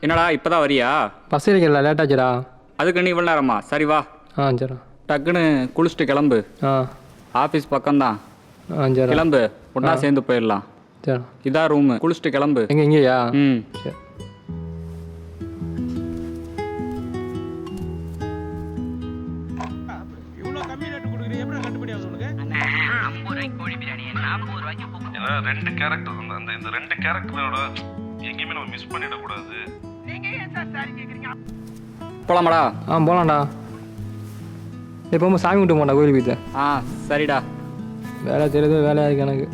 என்னடா இப்போதான் வரியா? பஸ் இருக்கல லேட் ஆச்சுடா. அதுக்கு நீ இவ்வளோ நேரமா? சரி வா. சரி. டக்குன்னு குளிச்சுட்டு கிளம்பு. ஆஃபீஸ் பக்கம்தான். சரி கிளம்பு, ஒன்றா சேர்ந்து போயிடலாம். சரி. இதான் ரூமு, குளிச்சுட்டு கிளம்பு. இங்கேயா? சரி. ரெண்டு கேரக்டர் இருந்தா இந்த ரெண்டு கேரக்டரோட எங்கேயுமே நம்ம மிஸ் பண்ணிடக்கூடாது. போலாமாடா? போலாம்டா. இப்போ சாமி கும்பிட்டு போண்டா கோயில் போய்த்து. சரிடா. வேலை தெரியுது, வேலையாக இருக்கு எனக்கு.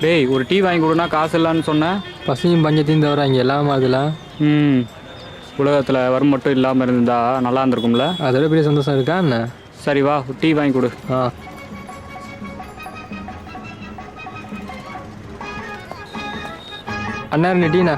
டேய், ஒரு டீ வாங்கி கொடுனா காசு இல்லைன்னு சொன்னேன். பசியும் பஞ்சத்தையும் தவிர இங்கே எல்லாம் அதில் உலகத்தில் வரும் மட்டும் இல்லாமல் இருந்தா நல்லா இருந்திருக்கும்ல. அதோட பெரிய சந்தோஷம் இருக்கா என்ன? சரி வா, டீ வாங்கி கொடு. அண்ணா நீ டீண்ணா.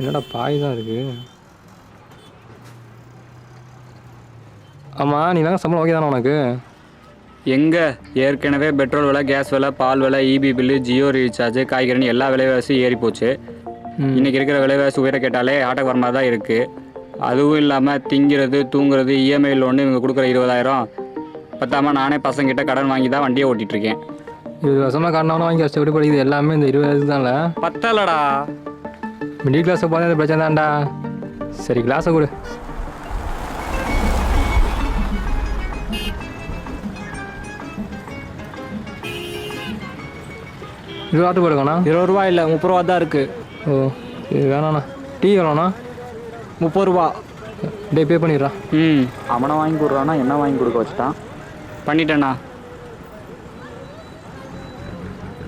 என்னடா பாய் தான் இருக்கு. ஆமாம், நீ வேணா சம்பளம் ஓகே தானே உனக்கு? எங்கே ஏற்கனவே பெட்ரோல் விலை, கேஸ் விலை, பால் விலை, இபி பில்லு, ஜியோ ரீசார்ஜ், காய்கறின்னு எல்லா விலைவாசியும் ஏறி போச்சு. இன்றைக்கி இருக்கிற விலைவாசி உயர கேட்டாலே ஆட்டோக்கு வர மாதிரி தான் இருக்குது. அதுவும் இல்லாமல் திங்கிறது, தூங்குறது, இஎம்ஐ லோன்னு இவங்க கொடுக்குற 20,000 பத்தாமல் நானே பசங்கிட்ட கடன் வாங்கி தான் வண்டியை ஓட்டிகிட்ருக்கேன். 20 வருஷமாக கடனாலும் வாங்கி கஷ்டப்பட்டு படிக்குது. எல்லாமே இந்த 20 தான்ல. பத்தலடா. மிடில் கிளாஸை பார்த்தா பிரச்சனை தான்டா. சரி கிளாஸை கொடு. 20 ஆட்டு போடுங்கண்ணா. 20 ரூபா இல்லை, 30 ரூபா தான் இருக்குது. ஓ சரி, வேணாண்ணா. டீ எவ்வளோண்ணா? 30 ரூபா. டே பே பண்ணிடுறான். அவனை வாங்கி கொடுறான்னா என்ன வாங்கி கொடுக்க வச்சுட்டான். பண்ணிட்டேண்ணா.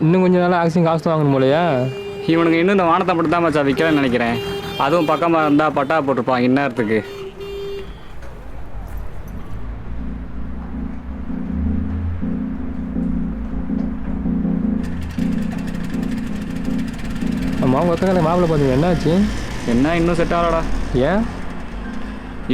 இன்னும் கொஞ்சம் நாள் ஆக்சிஜன் காசு வாங்கணும் போலையா? இவனுக்கு இன்னும் இந்த வானத்தை மட்டும் தான் மச்சா விற்கலன்னு நினைக்கிறேன். அதுவும் பக்கமாக இருந்தால் பட்டா போட்டிருப்பான் இந்நேரத்துக்கு. ஆமாம், உங்கள் ஒத்தக்கால மாப்பிள்ளை பார்த்தீங்க, என்னாச்சு? என்ன இன்னும் செட் ஆகலடா. ஏன்?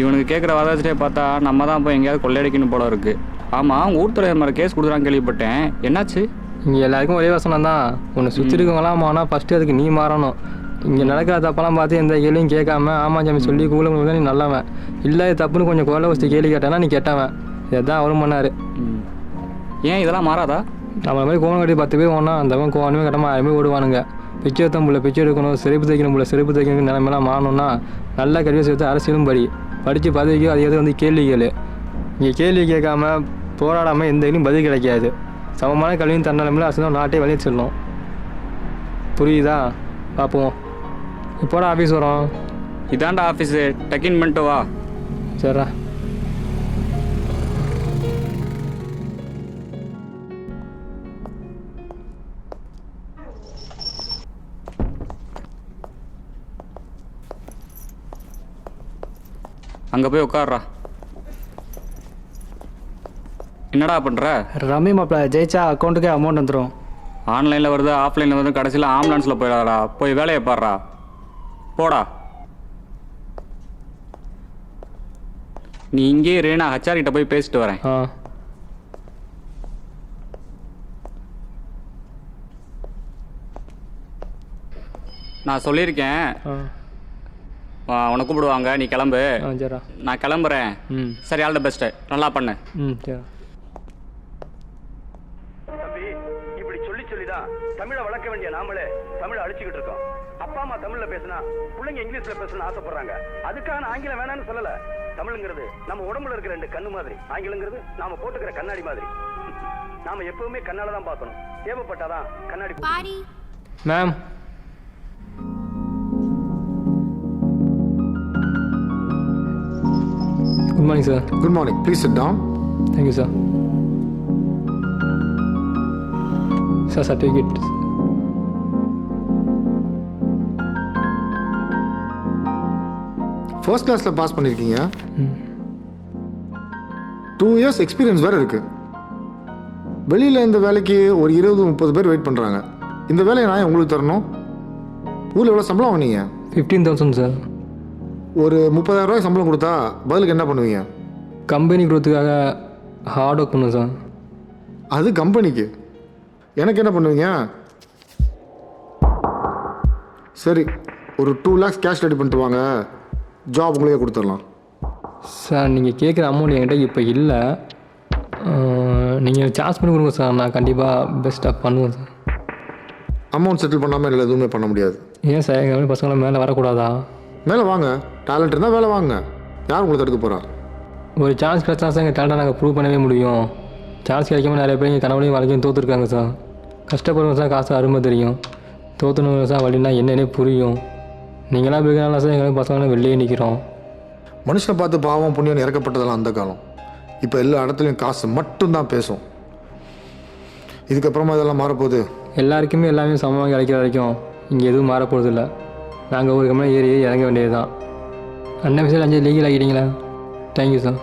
இவனுக்கு கேட்குற வரதட்சணையை பார்த்தா நம்ம தான் போய் எங்கேயாவது கொள்ளையடிக்கணும் போல இருக்குது. ஆமாம், ஊர் தலைவர் மாதிரி கேஸ் கொடுக்குறான்னு கேள்விப்பட்டேன். என்னாச்சு? இங்கே எல்லாருக்கும் ஒரே வசனம் தான். உன்னை சுற்றி இருக்கவங்களாம் ஆனால் ஃபஸ்ட்டு அதுக்கு நீ மாறணும். இங்கே நடக்கிற தப்பெல்லாம் பார்த்து எந்த கேள்வியும் கேட்காம ஆமாம் சாமி சொல்லி கூப்பிட நீ நல்லவன். இல்லை தப்புன்னு கொஞ்சம் குரலை வச்சு கேள்வி கேட்டானா நீ கெட்டவன். இதான் அவரும் பண்ணார். ஏன் இதெல்லாம் மாறாதா? நம்மள மாதிரி கோவம் கட்டி 10 பேர் ஒன்றா அந்த கோவமே கட்டமாக யாருமே ஓடுவானுங்க. பிச்சை எடுத்த புள்ள பிச்சை எடுக்கணும், செருப்பு தைக்கணும் புள்ள செருப்பு தைக்கணும் நிலைமையெல்லாம் மாறணும்னா நல்ல கல்வியை சேர்த்து அரசியலும் படித்து பதவிக்கோ அது எது கேள்வி கேளு. இங்கே கேள்வி கேட்காம போராடாமல் எந்த இதுலையும் பதில் கிடைக்காது. சமமான கல்வியும் தன்னலமில்ல அரசு நாட்டே வழியை செல்லும். புரியுதா? பார்ப்போம். இப்போட ஆஃபீஸ் வரோம். இதாண்டா ஆஃபீஸு, டக்கின் பண்ணிட்டு வா. சரிடா. அங்கே போய் உட்கார்றா. என்னடா பண்ணுற? ரம்மி மாப்பிள்ள ஜெயிச்சா அக்கௌண்ட்டுக்கே அமௌண்ட் வந்துடும். ஆன்லைனில் வருது, ஆஃப்லைனில் வருது, கடைசியில் ஆம்புலன்ஸில் போயிடாதடா. போய் வேலையை பாடுறா. போடா. நீ இங்கேயே ரேனா ஹச்ஆர்கிட்ட போய் பேசிட்டு வரேன். நான் சொல்லியிருக்கேன் உன்னை கூப்பிடுவாங்க, நீ கிளம்பு. சரிடா, நான் கிளம்புறேன். சரி, ஆல் த பெஸ்ட்டு, நல்லா பண்ணு. சரி. இப்படி சொல்லி சொல்லிதான் தமிழை வளர்க்க வேண்டிய நாமளே தமிழை அழிச்சுக்கிட்டு இருக்கோம். அப்பா அம்மா தமிழ்ல பேசினா பிள்ளைங்க இங்கிலீஷ்ல பேசணும்னு ஆசைப்படுறாங்க. அதுக்காக ஆங்கிலம் வேணாம்னு சொல்லல. தமிழுங்கிறது நம்ம உடம்புல இருக்கிற 2 கண்ணு மாதிரி, ஆங்கிலங்கிறது நாம போட்டுக்கிற கண்ணாடி மாதிரி. நாம எப்பவுமே கண்ணால தான் பார்க்கணும், தேவைப்பட்டாதான் கண்ணாடி. Ma'am good morning sir. Good morning. Please sit down. Thank you sir. Sir certificate. First கிளாஸில் பாஸ் பண்ணியிருக்கீங்க. 2 years எக்ஸ்பீரியன்ஸ் வேறு இருக்குது. வெளியில் இந்த வேலைக்கு ஒரு 20-30 பேர் வெயிட் பண்ணுறாங்க. இந்த வேலையை நான் உங்களுக்கு தரணும். ஊரில் எவ்வளோ சம்பளம் வாங்கினீங்க? 15,000 சார். ஒரு 30,000 ரூபாய் சம்பளம் கொடுத்தா பதிலுக்கு என்ன பண்ணுவீங்க? கம்பெனி growth-க்காக ஹார்ட் ஒர்க் பண்ணுவேன் சார். அது கம்பெனிக்கு. எனக்கு என்ன பண்ணுவீங்க? சரி, ஒரு 2 lakhs கேஷ் ரெடி பண்ணிட்டு வாங்க, ஜாப் உங்களுக்கே கொடுத்துடலாம். சார் நீங்கள் கேட்குற அமௌண்ட் என்கிட்ட இப்போ இல்லை. நீங்கள் சார்ஜ் பண்ணி கொடுங்க சார், நான் கண்டிப்பாக பெஸ்ட்டாக பண்ணுவேன் சார். அமௌண்ட் செட்டில் பண்ணாமல் என்னால் எதுவுமே பண்ண முடியாது. ஏன் சார் எங்கள் மாதிரி பசங்களாம் மேலே வரக்கூடாதா? மேலே வாங்க, டேலண்ட் இருந்தால் வேலை வாங்க. யார் உங்களை தடுக்க போகிறா? ஒரு சான்ஸ் கிடைச்சா சார் எங்கள் டேலண்ட்டை நாங்கள் ப்ரூவ் பண்ணவே முடியும். சான்ஸ் கிடைக்காம நிறைய பேர் எங்கள் கனவுலையும் வாழ்க்கையும் தோற்றுருக்காங்க சார். கஷ்டப்படுவோம் சார், காசு அருமை தெரியும். தோற்றுனவங்க சார் வழினா என்னன்னே புரியும். நீங்களாம் பிறகுனால சார் எங்கள் பசங்களாம் வெளியே நிற்கிறோம். மனுஷனை பார்த்து பாவம் புண்ணியம் இறக்கப்பட்டதெல்லாம் அந்த காலம். இப்போ எல்லா இடத்துலையும் காசு மட்டும்தான் பேசும். இதுக்கப்புறமா இதெல்லாம் மாறப்போகுது. எல்லாருக்குமே எல்லாமே சமமாக கிடைக்கிற வரைக்கும் இங்கே எதுவும் மாறப்போகிறது இல்லை. நாங்கள் ஒரு கம்மியாக ஏறி இறங்க வேண்டியது தான். அண்ணன் விஷயம் 5 லீகல் ஆகிட்டீங்களா? Thank you sir.